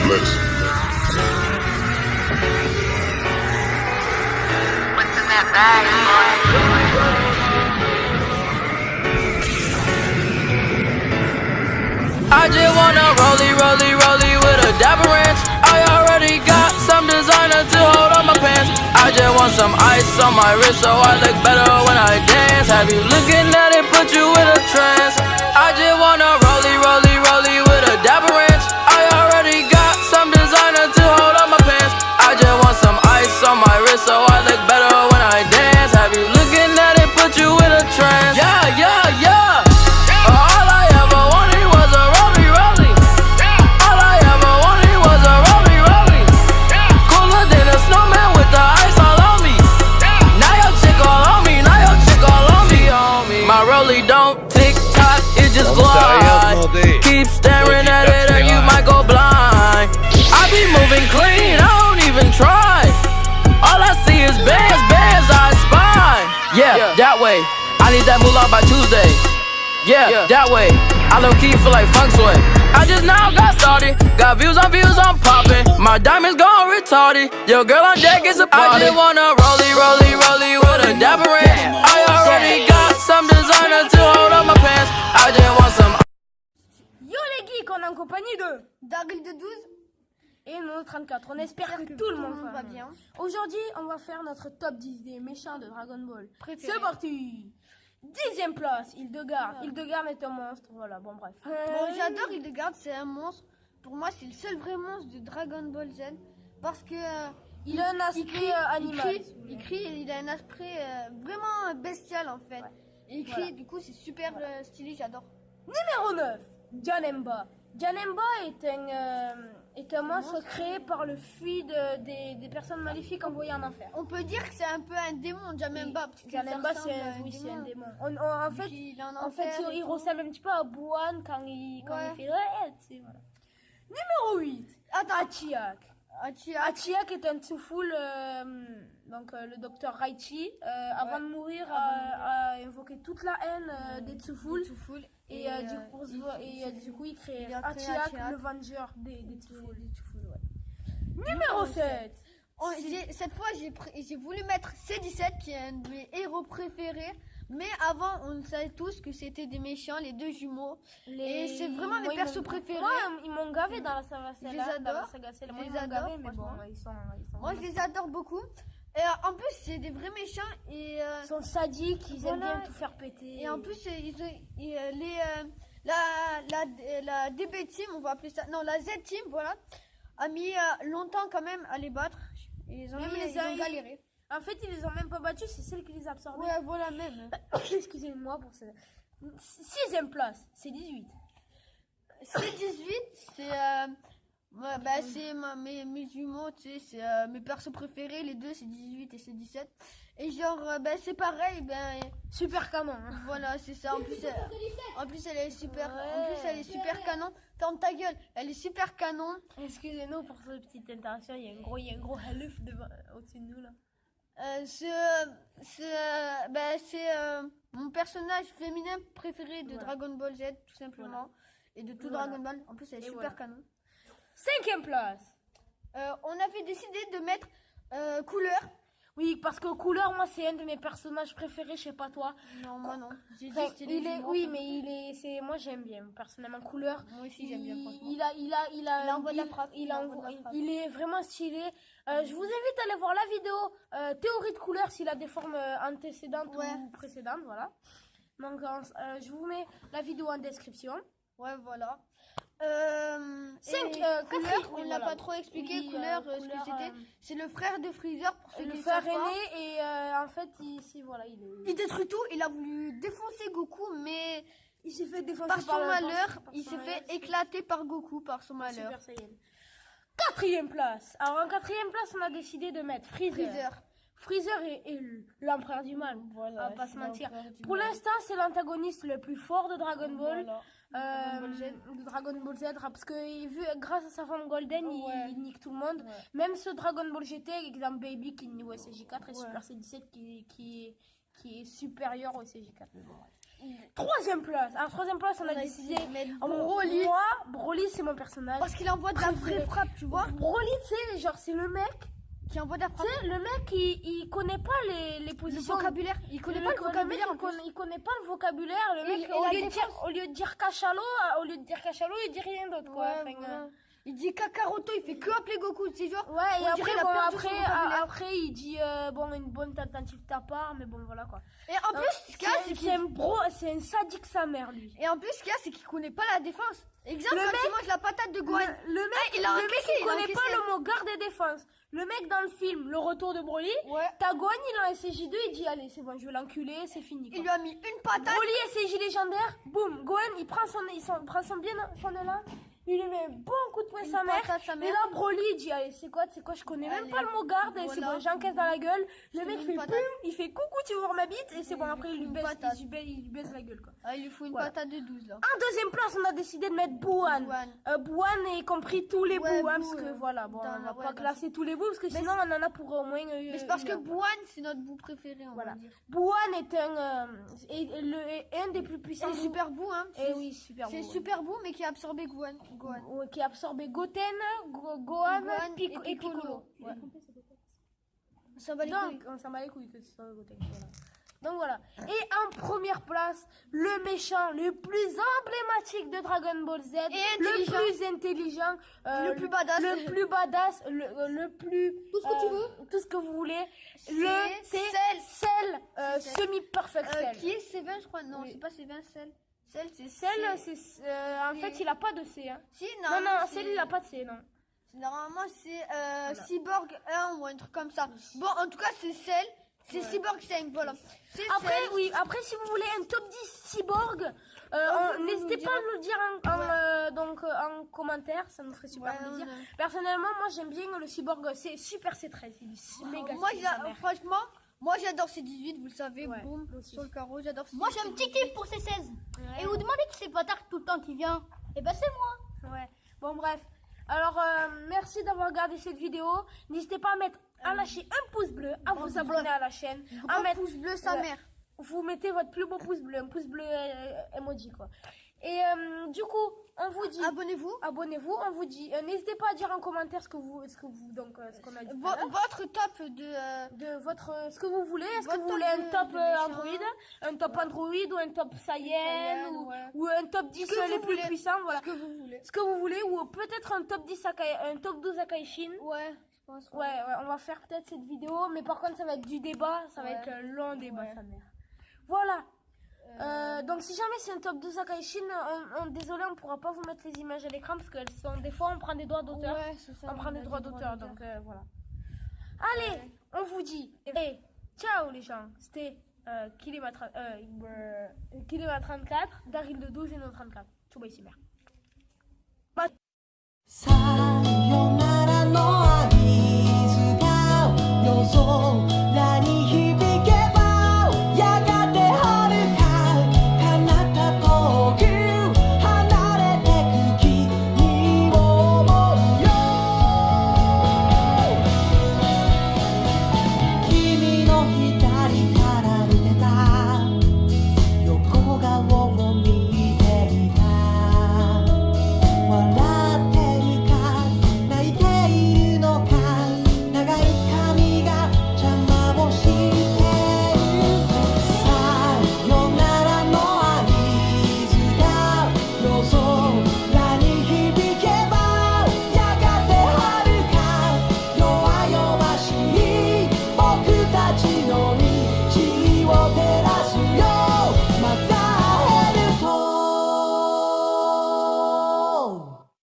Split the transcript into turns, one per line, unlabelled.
mix.
What's in that bag,
I just wanna rollie with a dapper ranch. I already got some designer to hold on my pants. I just want some ice on my wrist so I look better when I dance. Have you looking at it, put you in a trance. I just wanna rollie with a dapper ranch. I already got some designer to hold on my pants. I just want some ice on my wrist so I look better when I dance. Have you looking at it, put you in a trance. Yeah. All I ever wanted was a rollie. All I ever wanted was a rollie. Cooler than a snowman with the ice all on me. Now your chick all on me, My rollie don't tick tock, it just glide. Keep staring at it and you might go blind. I be moving clean, I don't even try. All I see is bands, I spy. Yeah, that way. I need that moolah by Tuesday. Yeah, that way. I low key feel like funk sway. I just now got started. Got views, I'm popping. My diamonds gone retarded. Your girl on deck is a party. I just wanna rollie with a dapper ranch. I already got some designer to hold on my pants. I just want some.
Yo les geeks, on est en compagnie de
Daryl de 12.
et Mono 34. On espère que tout le monde
va bien.
Aujourd'hui, on va faire notre top 10 des méchants de Dragon Ball.
Préféré.
C'est parti. 10e place, Hildegarde. Hildegarde est un monstre. Voilà, bon bref.
Bon, j'adore Hildegarde, c'est un monstre. Pour moi, c'est le seul vrai monstre de Dragon Ball Z. Parce que
il a un aspect animal.
Il a un aspect vraiment bestial en fait. Il crie,
Voilà.
du coup, c'est super stylé, j'adore.
Numéro 9, Janemba. Janemba est un monstre créé par le fluide des personnes maléfiques envoyées en enfer.
On peut dire que c'est un peu un démon, Janemba.
Janemba, c'est un démon. En fait, il ressemble un petit peu à Bouan quand il fait ouais, tu sais, voilà. Numéro 8, Achiak. Achiak est un Tsuful, donc le docteur Raichi, avant de mourir, a invoqué toute la haine des Tsuful. Et du coup, il crée Achiak, le vengeur des Tsuful. Numéro 7.
Cette fois, j'ai voulu mettre C17 qui est un de mes héros préférés. Mais avant, on savait tous que c'était des méchants, les deux jumeaux. Et c'est vraiment mes persos préférés.
Moi, ils m'ont gavé dans la saga.
Je les adore.
Moi, ils m'ont gavé, mais bon, ils sont
moi, je les adore beaucoup. Et en plus, c'est des vrais méchants. Et,
ils sont sadiques, ils aiment bien tout faire péter.
Et en plus, la DB Team, on va appeler ça. Non, la Z Team, voilà, a mis longtemps quand même à les battre. Et ils ont galéré.
En fait, ils les ont même pas battus, c'est celle qui les a absorbés.
Ouais, voilà même.
Excusez-moi pour ça. 6e place, c'est 18.
C'est 18, c'est c'est mes jumeaux, tu sais, c'est mes persos préférés, les deux c'est 18 et c'est 17. Et genre, c'est pareil,
super canon. Hein.
Voilà, c'est ça. En plus, elle est super. Ouais, en plus, elle est super canon. Ferme ta gueule, elle est super canon.
Excusez-nous pour cette petite interaction, il y a un gros haluf au-dessus de nous là.
C'est mon personnage féminin préféré de Dragon Ball Z, tout simplement. Et de tout Dragon Ball. En plus, elle est super canon.
5e place.
On avait décidé de mettre Couleur.
Oui, parce que Couleur, moi, c'est un de mes personnages préférés, je sais pas toi.
Non, moi non.
Moi j'aime bien personnellement Couleur.
Moi aussi j'aime bien franchement.
Il est vraiment stylé. Je vous invite à aller voir la vidéo théorie de Couleur s'il a des formes antécédentes ou précédentes, voilà. Donc je vous mets la vidéo en description.
Ouais, voilà.
Couleur,
on l'a pas trop expliqué. Couleur, ce que c'était. C'est le frère de Freezer pour ceux
le
qui
frère
savent pas.
aîné et en fait
il détruit tout. Il a voulu défoncer Goku, mais
il s'est fait défoncer
par son malheur. Il s'est fait éclater par Goku par son malheur.
4e place. Alors en 4e place, on a décidé de mettre Freezer. Freezer est l'empereur du mal, voilà, on va pas se mentir. Pour l'instant, c'est l'antagoniste le plus fort de Dragon Ball. De Dragon Ball Z, parce que grâce à sa femme Golden, il nique tout le monde. Même ce Dragon Ball GT, exemple Baby qui nique au SJ4 et Super C17 qui est supérieur au SJ4. Troisième place. Alors, troisième place, on a décidé.
Broly.
Moi, Broly, c'est mon personnage.
Parce qu'il envoie de la vraie frappe, tu vois.
Broly, tu sais, genre, c'est le mec.
Qui envoie de la frappe.
Tu sais, le mec, il connaît pas les positions.
Le vocabulaire. Il connaît pas le vocabulaire.
Il connaît pas le vocabulaire. Le mec, au lieu de dire cachalot, il dit rien d'autre, quoi.
Ouais, voilà. Il dit Kakaroto, il fait que appeler Goku, c'est genre.
Ouais, et après, il dit, une bonne tentative de ta part, mais bon, voilà, quoi.
Et en plus, ce qu'il y a,
c'est un sadique sa mère, lui.
Et en plus, ce qu'il y a, c'est qu'il connaît pas la défense. Exemple,
Le
quand
mec-
il mange la patate de Gohan.
Le mec, il connaît pas le mot garde et défense. Le mec dans le film, le retour de Broly,
Ouais.
t'as Gohan, il a un SCJ2, il dit, allez, c'est bon, je vais l'enculer, c'est fini, quoi.
Il lui a mis une patate.
Broly SCJ légendaire, boum, Gohan, il prend son élan, il lui met un bon coup de poing
Une
sa mère.
patate, sa mère.
Et là, Broly, il dit, allez, c'est quoi, je connais même
Allez,
pas le mot garde, et c'est
voilà.
bon, j'encaisse dans la gueule. Le
Je
mec
mets
fait
une
boum,
patate.
il fait coucou, tu veux voir ma bite, et c'est bon,
Il
après,
lui
il lui
fout une
baisse,
patate.
il lui baisse la gueule, quoi.
Ah, il lui fout une
Voilà.
patate de 12 là.
En deuxième place, on a décidé de mettre Bouhan. Bouhan et compris tous les
Ouais,
bouts, hein,
Bou,
parce que voilà, bon,
dans
on
la-
va
ouais,
pas
dans-
classer tous les bouts, parce que
Mais
sinon on en a pour au moins.
Mais c'est parce que Bouhan, c'est notre bout préféré, on
Voilà.
va dire.
Bouhan est un des plus puissants.
C'est super bout, hein.
Et oui, super
C'est
Bou,
super bout, mais qui a absorbé Gohan.
ouais, qui a absorbé Goten, Gohan,
Gohan
et Piccolo. Ouais.
On s'en bat les
Donc,
couilles.
on s'en bat les couilles que ce soit Goten. Voilà. Donc voilà. Et en première place, le méchant le plus emblématique de Dragon Ball Z, le plus intelligent,
Le plus badass.
le plus badass, le plus
Tout ce que tu veux.
tout ce que vous voulez.
C'est
Cell,
Cell.
semi-perfect Cell.
Qui est Seven, je crois. Non,
Oui.
c'est pas Seven, Cell. Cell, c'est
Cell,
C.
c'est en fait, il a pas de C. Hein.
Si,
Non, non, Cell, il a pas de C, non.
Normalement, c'est Cyborg 1 ou un truc comme ça. Bon, en tout cas, c'est Cell. C'est Cyborg 5, voilà. C'est
Après,
Cell.
oui, après, si vous voulez un top 10 cyborg,
vous
n'hésitez
nous
pas à nous le dire en commentaire, ça nous ferait super
Ouais,
plaisir.
ouais.
Personnellement, moi j'aime bien le cyborg, c'est super C13, il est méga
Moi,
stylé, sa mère.
franchement, moi j'adore C18, vous le savez,
Ouais,
boum,
moi aussi.
sur le carreau, j'adore C18.
Moi j'ai un petit kiff pour ces 16. Et vous demandez qui c'est bâtard tout le temps qui vient. Et ben c'est moi.
Ouais, bon bref. Alors, merci d'avoir regardé cette vidéo. N'hésitez pas à lâcher un pouce bleu, à vous abonner à la chaîne, à
Un
mettre
pouce bleu, sa
Ouais.
mère.
Vous mettez votre plus beau pouce bleu, un pouce bleu emoji quoi. Et du coup, on vous dit
Abonnez-vous.
abonnez-vous, on vous dit n'hésitez pas à dire en commentaire ce qu'on a dit tout à l'heure.
Votre top de.
De votre ce que vous voulez, est-ce que
Votre
vous voulez
top
un
de-
top
de méchant.
Android, un top Android ou un top Saiyan
Ouais.
ou un top 10
Ce que
les
vous
plus
voulez.
puissants, voilà.
Ce que vous voulez.
Ce que vous voulez ou peut-être un top 10 un top 12 Akaishin.
Ouais, je pense.
Ouais, on va faire peut-être cette vidéo, mais par contre ça va être du débat, ça va
Ouais.
être un long débat,
Ouais.
sa mère. Voilà. Donc si jamais c'est un top 12 Akaishin, désolé, on pourra pas vous mettre les images à l'écran parce qu'elles sont des fois on prend des droits d'auteur.
Ouais, c'est ça.
On prend des
a
droits
des
d'auteur, donc voilà. Allez, on vous dit, et ciao les gens. C'était Kilima 34, Daryl de 12 et non 34. Tchouba ici, merde.